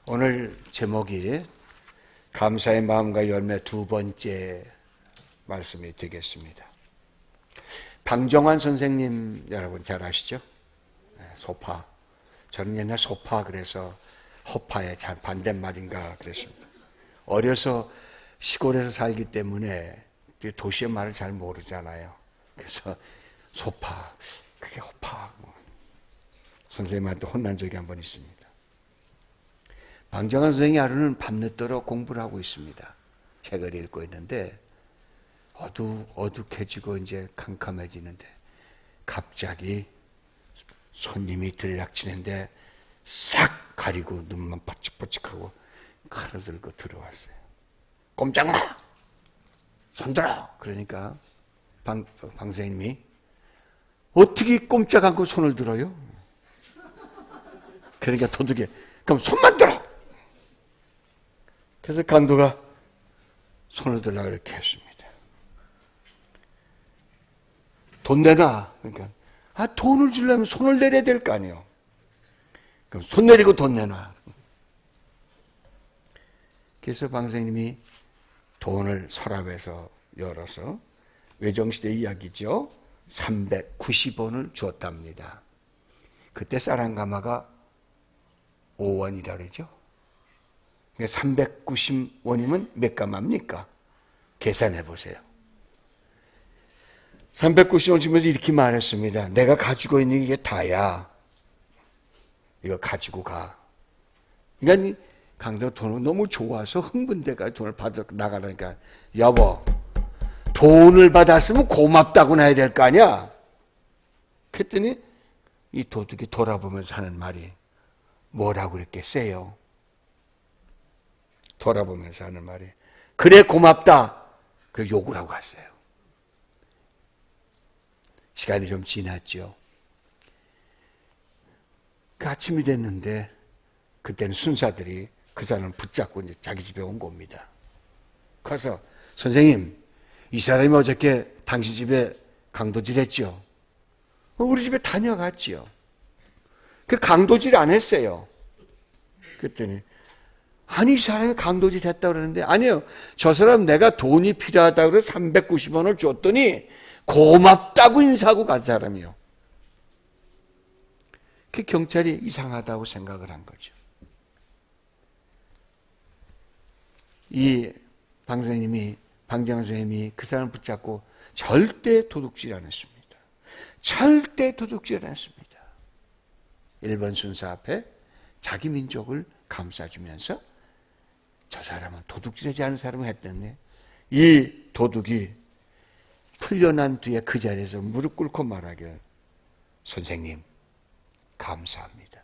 오늘 제목이 감사의 마음과 열매 두 번째 말씀이 되겠습니다. 방정환 선생님 여러분 잘 아시죠? 소파. 저는 옛날 소파 그래서 허파의 반대말인가 그랬습니다. 어려서 시골에서 살기 때문에 도시의 말을 잘 모르잖아요. 그래서 소파, 그게 허파. 선생님한테 혼난 적이 한 번 있습니다. 방정환 선생이 하루는 밤늦도록 공부를 하고 있습니다. 책을 읽고 있는데 어둑해지고 이제 캄캄해지는데 갑자기 손님이 들락치는데 싹 가리고 눈만 번쩍번쩍하고 칼을 들고 들어왔어요. 꼼짝 마! 손 들어! 그러니까 방 선생님이 어떻게 꼼짝 않고 손을 들어요? 그러니까 도둑이 그럼 손만 들어! 그래서 강도가 손을 들라고 이렇게 했습니다. 돈 내놔. 그러니까 돈을 주려면 손을 내려야 될 거 아니에요. 그럼 손 내리고 돈 내놔. 그래서 방 선생님이 돈을 서랍에서 열어서 외정시대 이야기죠. 390원을 주었답니다. 그때 쌀1가마가 5원이라 그러죠. 390원이면 몇 가마입니까? 계산해 보세요. 390원 주면서 이렇게 말했습니다. 내가 가지고 있는 게 다야. 이거 가지고 가. 그러니까 강도가 돈을 너무 좋아서 흥분돼가 돈을 받아 나가라니까 여보 돈을 받았으면 고맙다고 해야 될 거 아니야. 그랬더니 이 도둑이 돌아보면서 하는 말이 뭐라고 그랬겠어요? 돌아보면서 하는 말이 그래 고맙다. 그 욕을 하고 갔어요. 시간이 좀 지났죠. 그 아침이 됐는데 그때는 순사들이 그 사람을 붙잡고 이제 자기 집에 온 겁니다. 가서 선생님 이 사람이 어저께 당신 집에 강도질 했죠? 우리 집에 다녀갔지요. 그 강도질 안 했어요. 그랬더니 아니 이 사람이 강도질 했다고 그러는데 아니요. 저 사람 내가 돈이 필요하다고 그래서 390원을 줬더니 고맙다고 인사하고 간 사람이요. 그 경찰이 이상하다고 생각을 한 거죠. 이 방정환 선생님이 그 사람을 붙잡고 절대 도둑질 안 했습니다. 절대 도둑질 안 했습니다. 1번 순사 앞에 자기 민족을 감싸주면서 저 사람은 도둑질하지 않은 사람을 했더니 이 도둑이 풀려난 뒤에 그 자리에서 무릎 꿇고 말하길 선생님 감사합니다.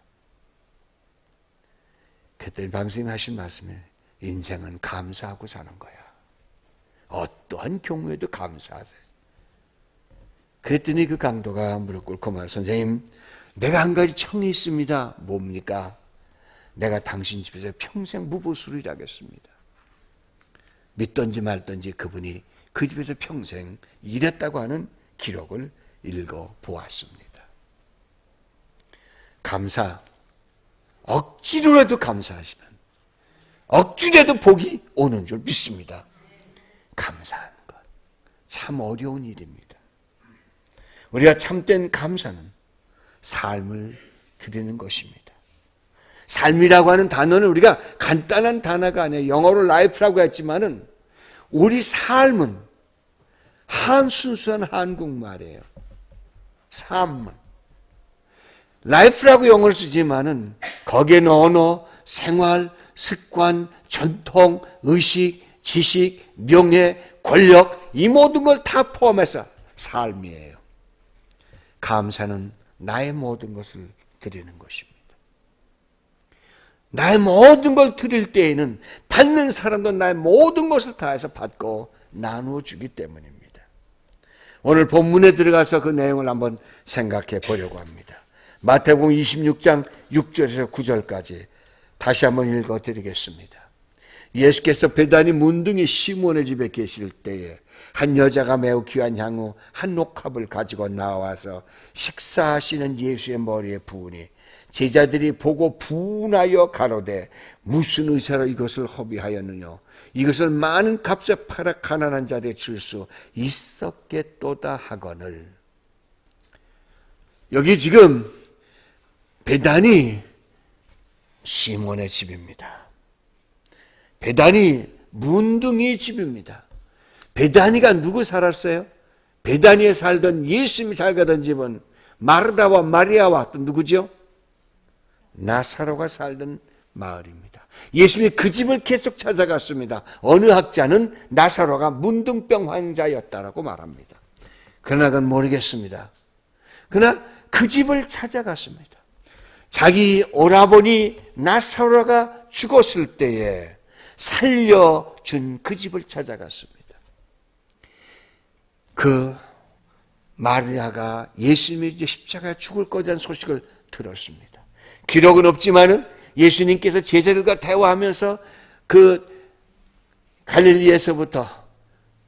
그때 방송이 하신 말씀이 인생은 감사하고 사는 거야. 어떠한 경우에도 감사하세요. 그랬더니 그 강도가 무릎 꿇고 말 선생님 내가 한 가지 청이 있습니다. 뭡니까? 내가 당신 집에서 평생 무보수를 일하겠습니다. 믿던지 말던지 그분이 그 집에서 평생 일했다고 하는 기록을 읽어보았습니다. 감사, 억지로라도 감사하시면 억지로라도 복이 오는 줄 믿습니다. 감사하는 것, 참 어려운 일입니다. 우리가 참된 감사는 삶을 드리는 것입니다. 삶이라고 하는 단어는 우리가 간단한 단어가 아니에요. 영어로 life라고 했지만은 우리 삶은 순수한 한국말이에요. 삶은. life라고 영어를 쓰지만은 거기에는 언어, 생활, 습관, 전통, 의식, 지식, 명예, 권력 이 모든 걸 다 포함해서 삶이에요. 감사는 나의 모든 것을 드리는 것입니다. 나의 모든 걸 드릴 때에는 받는 사람도 나의 모든 것을 다해서 받고 나누어 주기 때문입니다. 오늘 본문에 들어가서 그 내용을 한번 생각해 보려고 합니다. 마태복음 26장 6절에서 9절까지 다시 한번 읽어 드리겠습니다. 예수께서 베다니 문둥이 시몬의 집에 계실 때에 한 여자가 매우 귀한 향후 한 옥합을 가지고 나와서 식사하시는 예수의 머리에 부으니 제자들이 보고 분하여 가로되 무슨 의사로 이것을 허비하였느냐. 이것을 많은 값에 팔아 가난한 자들에게 줄 수 있었겠도다 하거늘. 여기 지금 베다니 시몬의 집입니다. 베다니 문둥이 집입니다. 베다니가 누구 살았어요? 베다니에 살던 예수님이 살던 집은 마르다와 마리아와 또 누구죠? 나사로가 살던 마을입니다. 예수님이 그 집을 계속 찾아갔습니다. 어느 학자는 나사로가 문둥병 환자였다라고 말합니다. 그러나 그건 모르겠습니다. 그러나 그 집을 찾아갔습니다. 자기 오라버니 나사로가 죽었을 때에 살려준 그 집을 찾아갔습니다. 그 마리아가 예수님이 이제 십자가에 죽을 거라는 소식을 들었습니다. 기록은 없지만은 예수님께서 제자들과 대화하면서 그 갈릴리에서부터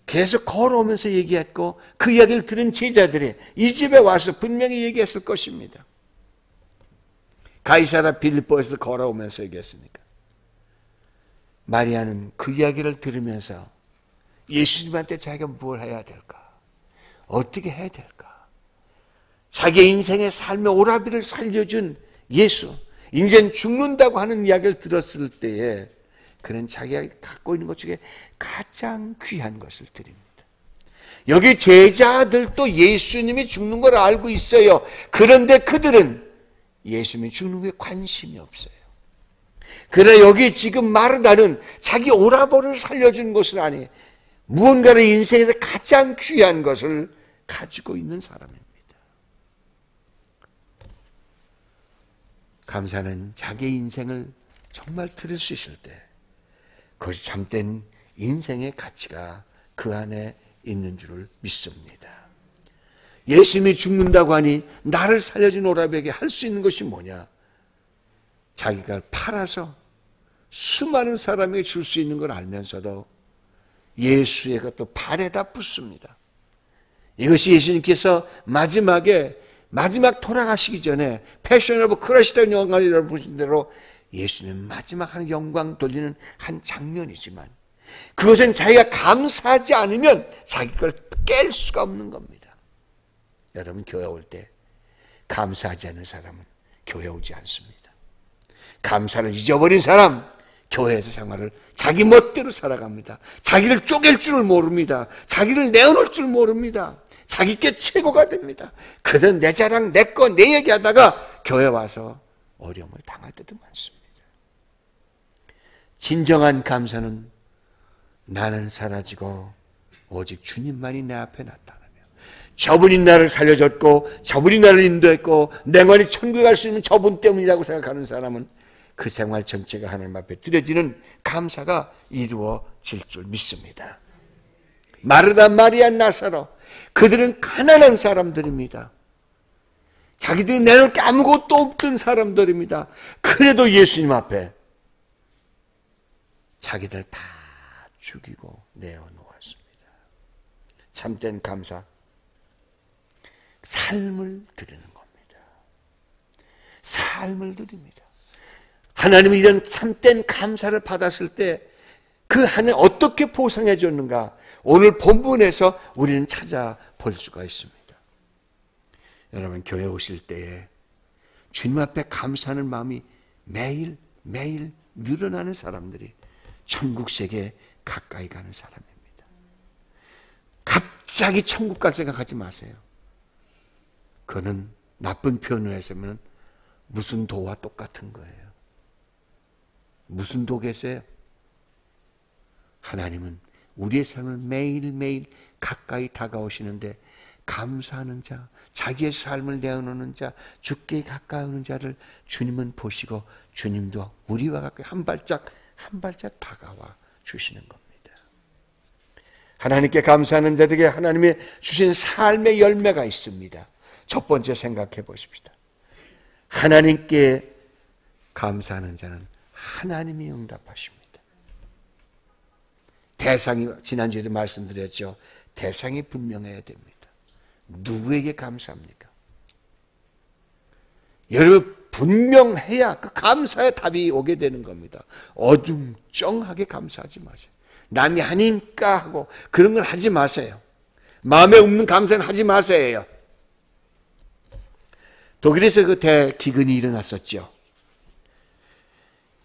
계속 걸어오면서 얘기했고 그 이야기를 들은 제자들이 이 집에 와서 분명히 얘기했을 것입니다. 가이사라 빌립보에서 걸어오면서 얘기했으니까. 마리아는 그 이야기를 들으면서 예수님한테 자기가 뭘 해야 될까? 어떻게 해야 될까? 자기 인생의 삶의 오라비를 살려준 예수, 인생 죽는다고 하는 이야기를 들었을 때에 그는 자기가 갖고 있는 것 중에 가장 귀한 것을 드립니다. 여기 제자들도 예수님이 죽는 걸 알고 있어요. 그런데 그들은 예수님이 죽는 것에 관심이 없어요. 그러나 여기 지금 마르다는 자기 오라버니를 살려준 것을 아니 무언가는 인생에서 가장 귀한 것을 가지고 있는 사람입니다. 감사는 자기 인생을 정말 들을 수 있을 때 그것이 참된 인생의 가치가 그 안에 있는 줄을 믿습니다. 예수님이 죽는다고 하니 나를 살려준 오라비에게 할 수 있는 것이 뭐냐? 자기가 팔아서 수많은 사람에게 줄 수 있는 걸 알면서도 예수의 것도 발에다 붓습니다. 이것이 예수님께서 마지막 돌아가시기 전에 패션 오브 크라이스트라는 영광이라고 보신 대로 예수님 마지막 하는 영광 돌리는 한 장면이지만 그것은 자기가 감사하지 않으면 자기 걸 깰 수가 없는 겁니다. 여러분 교회 올 때 감사하지 않는 사람은 교회 오지 않습니다. 감사를 잊어버린 사람 교회에서 생활을 자기 멋대로 살아갑니다. 자기를 쪼갤 줄을 모릅니다. 자기를 내어놓을 줄 모릅니다. 자기께 최고가 됩니다. 그래서 내 자랑, 내 거, 내 얘기하다가 교회 와서 어려움을 당할 때도 많습니다. 진정한 감사는 나는 사라지고 오직 주님만이 내 앞에 나타나며 저분이 나를 살려줬고 저분이 나를 인도했고 내만이 천국에 갈 수 있는 저분 때문이라고 생각하는 사람은 그 생활 전체가 하나님 앞에 드려지는 감사가 이루어질 줄 믿습니다. 마르다, 마리아, 나사로 그들은 가난한 사람들입니다. 자기들이 내놓을 게 아무것도 없던 사람들입니다. 그래도 예수님 앞에 자기들 다 죽이고 내어놓았습니다. 참된 감사, 삶을 드리는 겁니다. 삶을 드립니다. 하나님은 이런 참된 감사를 받았을 때 그 하나님 어떻게 보상해 줬는가 오늘 본문에서 우리는 찾아볼 수가 있습니다. 여러분 교회 오실 때에 주님 앞에 감사하는 마음이 매일 늘어나는 사람들이 천국 세계에 가까이 가는 사람입니다. 갑자기 천국 갈 생각하지 마세요. 그거는 나쁜 표현을 해서는 무슨 도와 똑같은 거예요. 무슨 도겠어요? 하나님은 우리의 삶을 매일매일 가까이 다가오시는데 감사하는 자, 자기의 삶을 내어놓는 자, 주께 가까이 오는 자를 주님은 보시고 주님도 우리와 가까이 한 발짝 다가와 주시는 겁니다. 하나님께 감사하는 자들에게 하나님이 주신 삶의 열매가 있습니다. 첫 번째 생각해 보십시다. 하나님께 감사하는 자는 하나님이 응답하십니다. 대상이 지난주에도 말씀드렸죠. 대상이 분명해야 됩니다. 누구에게 감사합니까? 여러분 분명해야 그 감사의 답이 오게 되는 겁니다. 어중쩡하게 감사하지 마세요. 남이 하니까 하고 그런 건 하지 마세요. 마음에 없는 감사는 하지 마세요. 독일에서 그 대기근이 일어났었죠.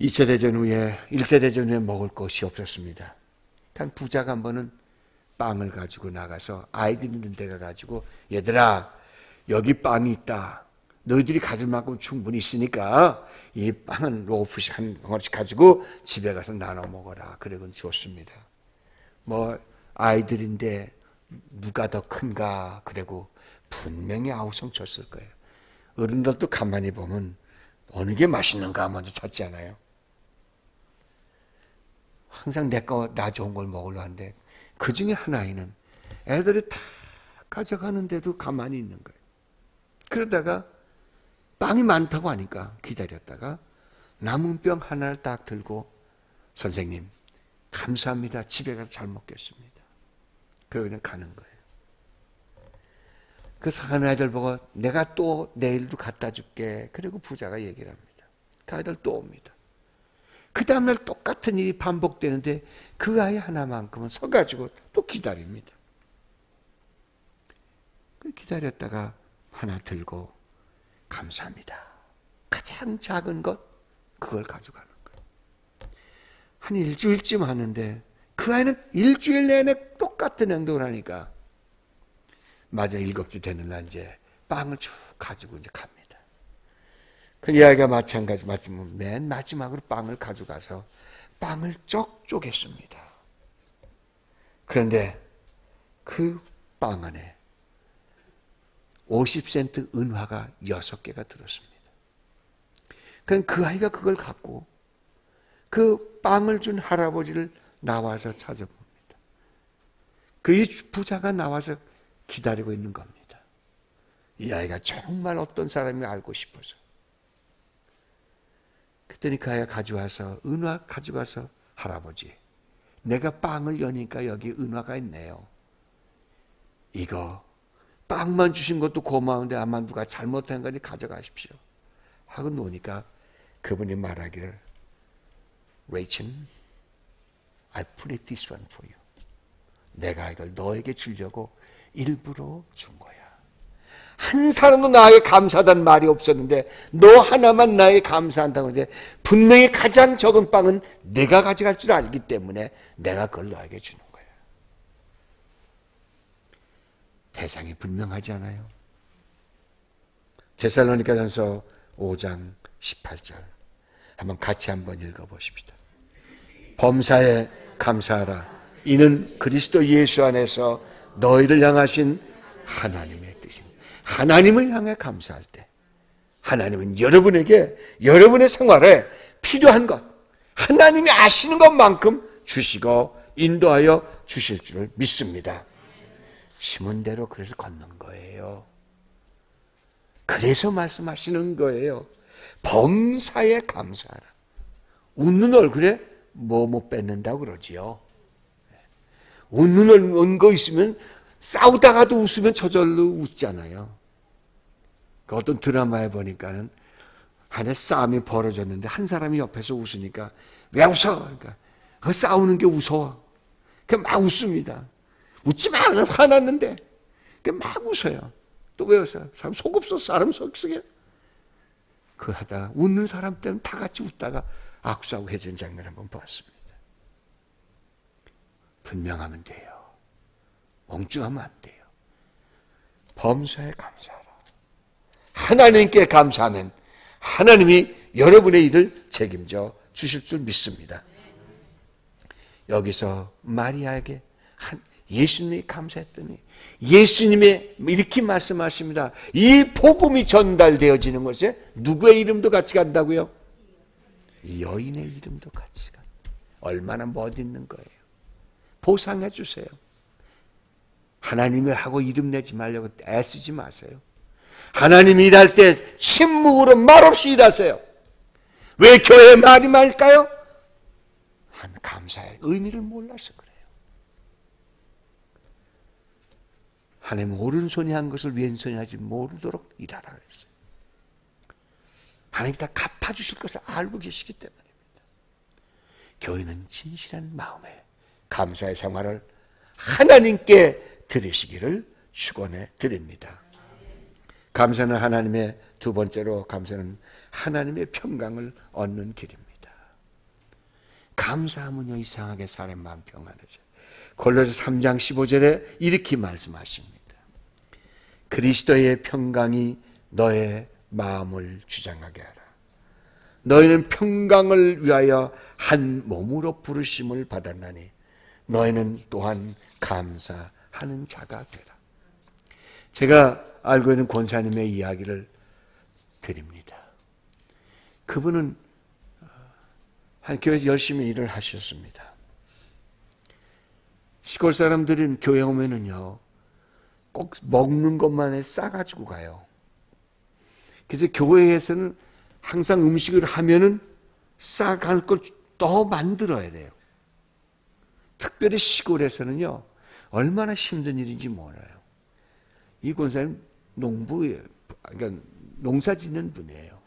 2차 대전 후에 1차 대전 후에 먹을 것이 없었습니다. 한 부자가 한 번은 빵을 가지고 나가서 아이들 있는 데 가가지고 얘들아 여기 빵이 있다. 너희들이 가질 만큼 충분히 있으니까 이 빵은 로프씩 한 덩어리씩 가지고 집에 가서 나눠 먹어라. 그러곤 줬습니다. 뭐 아이들인데 누가 더 큰가 그러고 분명히 아우성 줬을 거예요. 어른들도 가만히 보면 어느 게 맛있는가 먼저 찾잖아요. 항상 내 거 나 좋은 걸 먹으려 하는데 그 중에 한 아이는 애들이 다 가져가는데도 가만히 있는 거예요. 그러다가 빵이 많다고 하니까 기다렸다가 남은 병 하나를 딱 들고 선생님 감사합니다. 집에 가서 잘 먹겠습니다. 그러고 그냥 가는 거예요. 그래서 한 아이들 보고 내가 또 내일도 갖다 줄게. 그리고 부자가 얘기를 합니다. 그 아이들 또 옵니다. 그 다음날 똑같은 일이 반복되는데 그 아이 하나만큼은 서가지고 또 기다립니다. 기다렸다가 하나 들고 감사합니다. 가장 작은 것 그걸 가져가는 거예요. 한 일주일쯤 하는데 그 아이는 일주일 내내 똑같은 행동을 하니까 맞아 7째 되는 날 이제 빵을 쭉 가지고 이제 갑니다. 그 이야기가 마찬가지 맨 마지막으로 빵을 가져가서 빵을 쪽 쪼갰습니다. 그런데 그 빵 안에 50센트 은화가 6개가 들었습니다. 그럼 그 아이가 그걸 갖고 그 빵을 준 할아버지를 나와서 찾아봅니다. 그 부자가 나와서 기다리고 있는 겁니다. 이 아이가 정말 어떤 사람이 알고 싶어서. 그랬더니 그 아이가 가져와서 은화 가져가서 할아버지 내가 빵을 여니까 여기 은화가 있네요. 이거 빵만 주신 것도 고마운데 아마 누가 잘못한 거니 가져가십시오. 하고 노니까 그분이 말하기를 Rachel, I put it this one for you. 내가 이걸 너에게 주려고 일부러 준 거야. 한 사람도 나에게 감사하다는 말이 없었는데 너 하나만 나에게 감사한다고 하는데 분명히 가장 적은 빵은 내가 가져갈 줄 알기 때문에 내가 그걸 너에게 주는 거야. 대상이 분명하지 않아요? 데살로니가전서 5장 18절 한번 같이 한번 읽어보십시다. 범사에 감사하라. 이는 그리스도 예수 안에서 너희를 향하신 하나님의 뜻입니다. 하나님을 향해 감사할 때 하나님은 여러분에게 여러분의 생활에 필요한 것 하나님이 아시는 것만큼 주시고 인도하여 주실 줄 믿습니다. 심은 대로 그래서 걷는 거예요. 그래서 말씀하시는 거예요. 범사에 감사하라. 웃는 얼굴에 뭐 뺏는다고 그러지요. 웃는 거 있으면 싸우다가도 웃으면 저절로 웃잖아요. 그 어떤 드라마에 보니까는 한해 싸움이 벌어졌는데 한 사람이 옆에서 웃으니까 왜 웃어? 그러니까 그 싸우는 게 웃어. 그냥 막 웃습니다. 웃지 마! 화났는데 그냥 막 웃어요. 또 왜 웃어요? 사람 속 없어. 사람 속 속에. 그 하다 웃는 사람 때문에 다 같이 웃다가 악수하고 해진 장면 한번 봤습니다. 분명하면 돼요. 엉뚱하면 안 돼요. 범사에 감사하라. 하나님께 감사하면 하나님이 여러분의 일을 책임져 주실 줄 믿습니다. 여기서 마리아에게 예수님이 감사했더니 예수님의 이렇게 말씀하십니다. 이 복음이 전달되어지는 것에 누구의 이름도 같이 간다고요? 여인의 이름도 같이 간다. 얼마나 멋있는 거예요. 보상해 주세요. 하나님을 하고 이름 내지 말려고 애쓰지 마세요. 하나님이 일할 때 침묵으로 말없이 일하세요. 왜 교회에 말이 많을까요? 감사의 의미를 몰라서 그래요. 하나님은 오른손이 한 것을 왼손이 하지 모르도록 일하라 그랬어요. 하나님 다 갚아주실 것을 알고 계시기 때문입니다. 교회는 진실한 마음에 감사의 생활을 하나님께 드리시기를 축원해 드립니다. 감사는 하나님의 두 번째로 감사는 하나님의 평강을 얻는 길입니다. 감사하면요 이상하게 사람 마음 평안해져요. 골로새 3장 15절에 이렇게 말씀하십니다. 그리스도의 평강이 너의 마음을 주장하게 하라. 너희는 평강을 위하여 한 몸으로 부르심을 받았나니 너희는 또한 감사하는 자가 되라. 제가 알고 있는 권사님의 이야기를 드립니다. 그분은 한 교회에서 열심히 일을 하셨습니다. 시골 사람들은 교회 오면은요 꼭 먹는 것만 싸가지고 가요. 그래서 교회에서는 항상 음식을 하면은 싸갈 걸 더 만들어야 돼요. 특별히 시골에서는요 얼마나 힘든 일인지 몰라요. 이 권사님 농부예요. 그러니까 농사 짓는 분이에요.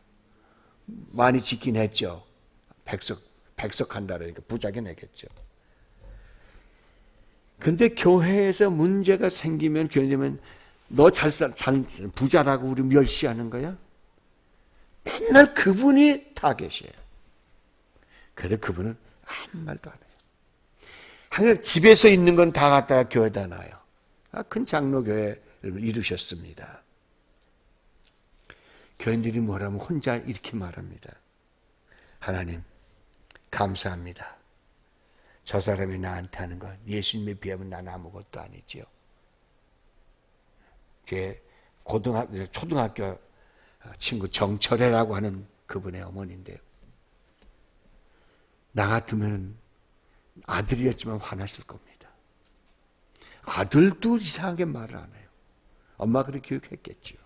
많이 짓긴 했죠. 백석한다 그러니까 부자게 내겠죠. 근데 교회에서 문제가 생기면 교회면 너 부자라고 우리 멸시하는 거야? 맨날 그분이 다 계셔요. 그래도 그분은 아무 말도 안 해요. 항상 집에서 있는 건 다 갖다가 교회에다 놔요. 큰 장로교회를 이루셨습니다. 교인들이 뭐라면 혼자 이렇게 말합니다. 하나님 감사합니다. 저 사람이 나한테 하는 건 예수님에 비하면 난 아무것도 아니지요. 제 초등학교 친구 정철애라고 하는 그분의 어머니인데요. 나 같으면 아들이었지만 화났을 겁니다. 아들도 이상하게 말을 안 해요. 엄마가 그렇게 교육했겠지요.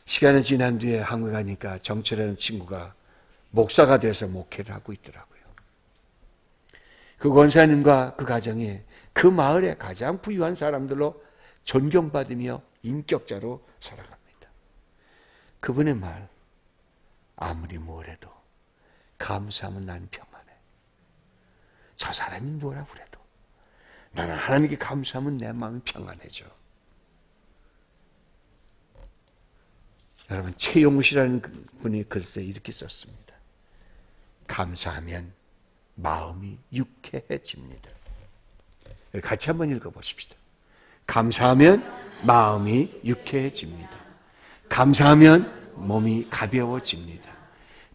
시간이 지난 뒤에 한국에 가니까 정철애라는 친구가 목사가 돼서 목회를 하고 있더라고요. 그 권사님과 그 가정이 그 마을의 가장 부유한 사람들로 존경받으며 인격자로 살아갑니다. 그분의 말, 아무리 뭐래도 감사하면 난 평안해. 저 사람이 뭐라 그래도 나는 하나님께 감사하면 내 마음이 평안해져. 여러분 최용우씨라는 분이 글쎄 이렇게 썼습니다. 감사하면 마음이 유쾌해집니다. 같이 한번 읽어보십시다. 감사하면 마음이 유쾌해집니다. 감사하면 몸이 가벼워집니다.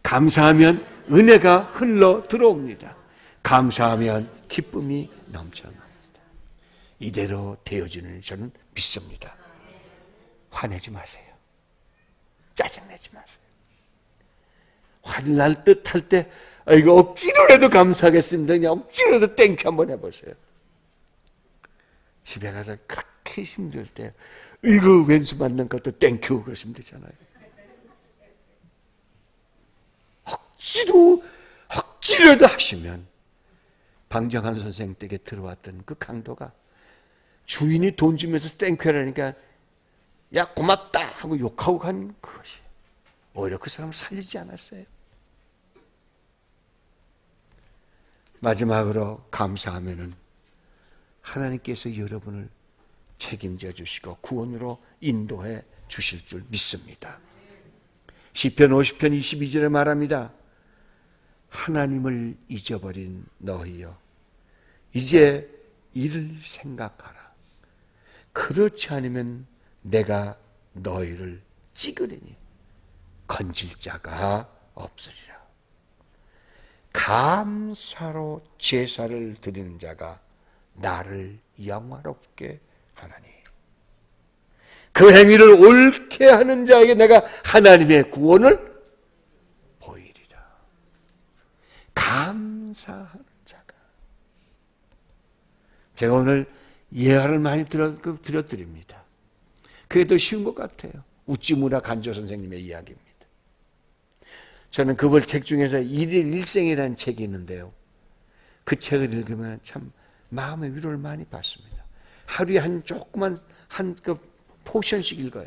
감사하면 은혜가 흘러 들어옵니다. 감사하면 기쁨이 넘쳐납니다. 이대로 되어지는 저는 믿습니다. 화내지 마세요. 짜증내지 마세요. 화날 듯 할 때 이거 억지로라도 감사하겠습니다. 그냥 억지로라도 땡큐 한번 해보세요. 집에 가서 그렇게 힘들 때 이거 왼수 맞는 것도 땡큐 그러시면 되잖아요. 억지로라도 하시면 방정환 선생 댁에 들어왔던 그 강도가 주인이 돈 주면서 땡큐 하라니까 야 고맙다 하고 욕하고 간 그것이 오히려 그 사람을 살리지 않았어요. 마지막으로 감사하면은 하나님께서 여러분을 책임져 주시고 구원으로 인도해 주실 줄 믿습니다. 시편 50편 22절에 말합니다. 하나님을 잊어버린 너희여 이제 이를 생각하라. 그렇지 않으면 내가 너희를 찌그리니 건질 자가 없으리라. 감사로 제사를 드리는 자가 나를 영화롭게 하나니 그 행위를 옳게 하는 자에게 내가 하나님의 구원을 보이리라. 감사하는 자가. 제가 오늘 예화를 많이 드려드립니다. 그게 더 쉬운 것 같아요. 우찌무라 간조 선생님의 이야기입니다. 저는 그분 책 중에서 일일 일생이라는 책이 있는데요. 그 책을 읽으면 참 마음의 위로를 많이 받습니다. 하루에 한 조그만 한 포션씩 읽어요.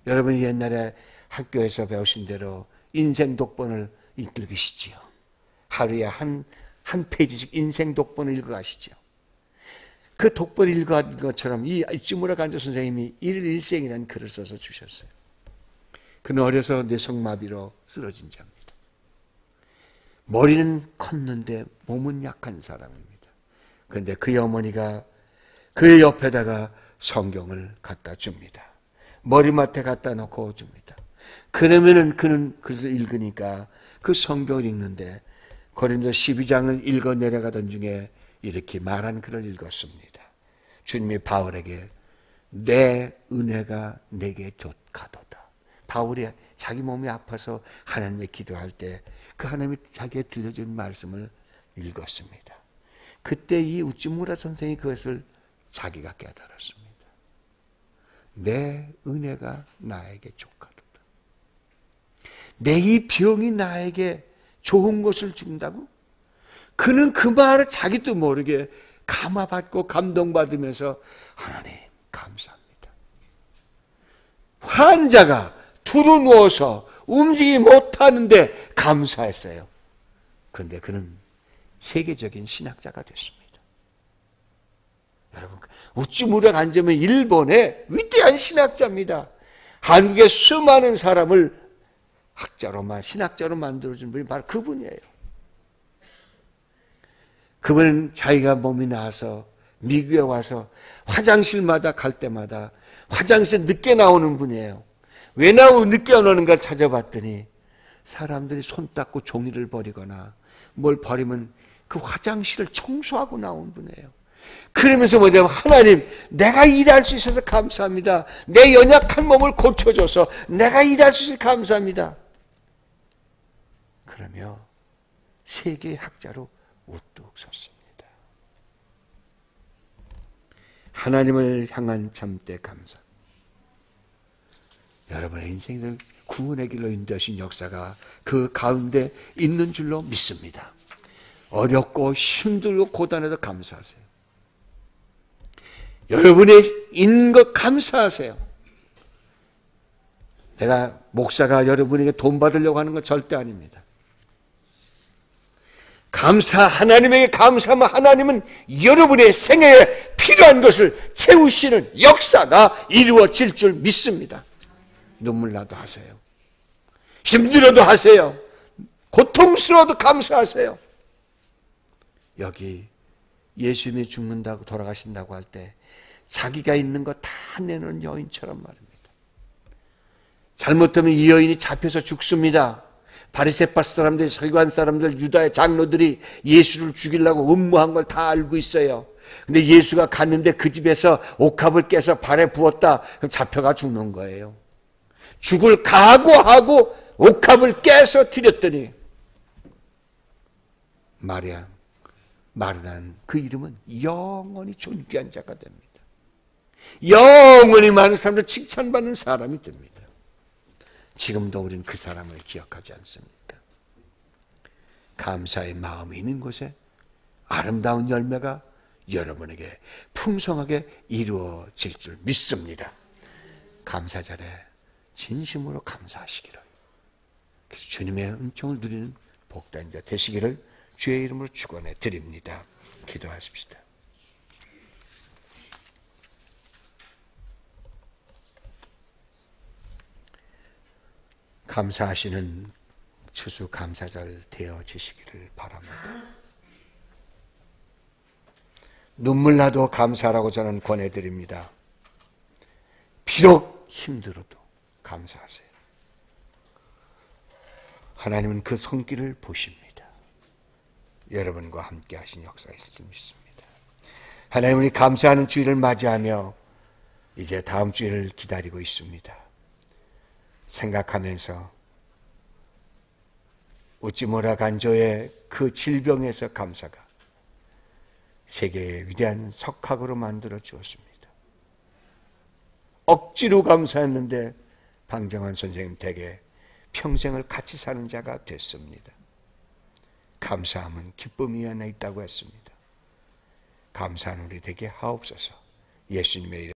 여러분이 옛날에 학교에서 배우신 대로 인생 독본을 읽으시지요. 하루에 한 페이지씩 인생 독본을 읽어가시죠. 그 독본을 읽어간 것처럼 이 찌무라 간조 선생님이 일일생이라는 글을 써서 주셨어요. 그는 어려서 뇌성마비로 쓰러진 자입니다. 머리는 컸는데 몸은 약한 사람입니다. 그런데 그의 어머니가 그의 옆에다가 성경을 갖다 줍니다. 머리맡에 갖다 놓고 줍니다. 그러면은 그는 그것을 읽으니까 그 성경을 읽는데 고린도 12장을 읽어 내려가던 중에 이렇게 말한 글을 읽었습니다. 주님이 바울에게 내 은혜가 내게 가도다. 바울이 자기 몸이 아파서 하나님께 기도할 때 그 하나님이 자기에 들려준 말씀을 읽었습니다. 그때 이 우찌무라 선생이 그것을 자기가 깨달았습니다. 내 은혜가 나에게 족하도다. 내 이 병이 나에게 좋은 것을 준다고? 그는 그 말을 자기도 모르게 감화받고 감동받으면서 하나님 감사합니다. 환자가 두루 누워서 움직이지 못하는데 감사했어요. 그런데 그는 세계적인 신학자가 됐습니다. 여러분, 우찌무라 간조는 일본의 위대한 신학자입니다. 한국의 수많은 사람을 신학자로 만들어준 분이 바로 그분이에요. 그분은 자기가 몸이 나아서 미국에 와서 화장실마다 갈 때마다 화장실에 늦게 나오는 분이에요. 왜 늦게 나오는가 찾아봤더니 사람들이 손 닦고 종이를 버리거나 뭘 버리면 그 화장실을 청소하고 나온 분이에요. 그러면서 뭐냐면 하나님 내가 일할 수 있어서 감사합니다. 내 연약한 몸을 고쳐줘서 내가 일할 수 있어서 감사합니다. 그러며 세계의 학자로 우뚝 섰습니다. 하나님을 향한 참되 감사. 여러분의 인생을 구원의 길로 인도하신 역사가 그 가운데 있는 줄로 믿습니다. 어렵고 힘들고 고단해도 감사하세요. 여러분의 있는 것 감사하세요. 내가 목사가 여러분에게 돈 받으려고 하는 건 절대 아닙니다. 하나님에게 감사하면 하나님은 여러분의 생애에 필요한 것을 채우시는 역사가 이루어질 줄 믿습니다. 눈물 나도 하세요. 힘들어도 하세요. 고통스러워도 감사하세요. 여기 예수님이 죽는다고 돌아가신다고 할 때 자기가 있는 거 다 내놓은 여인처럼 말입니다. 잘못하면 이 여인이 잡혀서 죽습니다. 바리새파 사람들, 서기관 사람들, 유다의 장로들이 예수를 죽이려고 음모한 걸 다 알고 있어요. 근데 예수가 갔는데 그 집에서 옥합을 깨서 발에 부었다. 그럼 잡혀가 죽는 거예요. 죽을 각오하고 옥합을 깨서 드렸더니 마르난 그 이름은 영원히 존귀한 자가 됩니다. 영원히 많은 사람들 칭찬받는 사람이 됩니다. 지금도 우리는 그 사람을 기억하지 않습니까? 감사의 마음이 있는 곳에 아름다운 열매가 여러분에게 풍성하게 이루어질 줄 믿습니다. 감사절에 진심으로 감사하시기를, 주님의 은총을 누리는 복된 자 되시기를 주의 이름으로 축원해 드립니다. 기도하십시다. 감사하시는 추수 감사절 되어지시기를 바랍니다. 눈물 나도 감사라고 저는 권해드립니다. 비록 힘들어도 감사하세요. 하나님은 그 손길을 보십니다. 여러분과 함께 하신 역사가 있을 줄 믿습니다. 하나님, 우리 감사하는 주일을 맞이하며 이제 다음 주일을 기다리고 있습니다. 생각하면서 우찌무라 간조의 그 질병에서 감사가 세계의 위대한 석학으로 만들어 주었습니다. 억지로 감사했는데 방정환 선생님 댁에 평생을 같이 사는 자가 됐습니다. 감사함은 기쁨이 안에 있다고 했습니다. 감사한 우리 되게 하옵소서. 예수님의 이름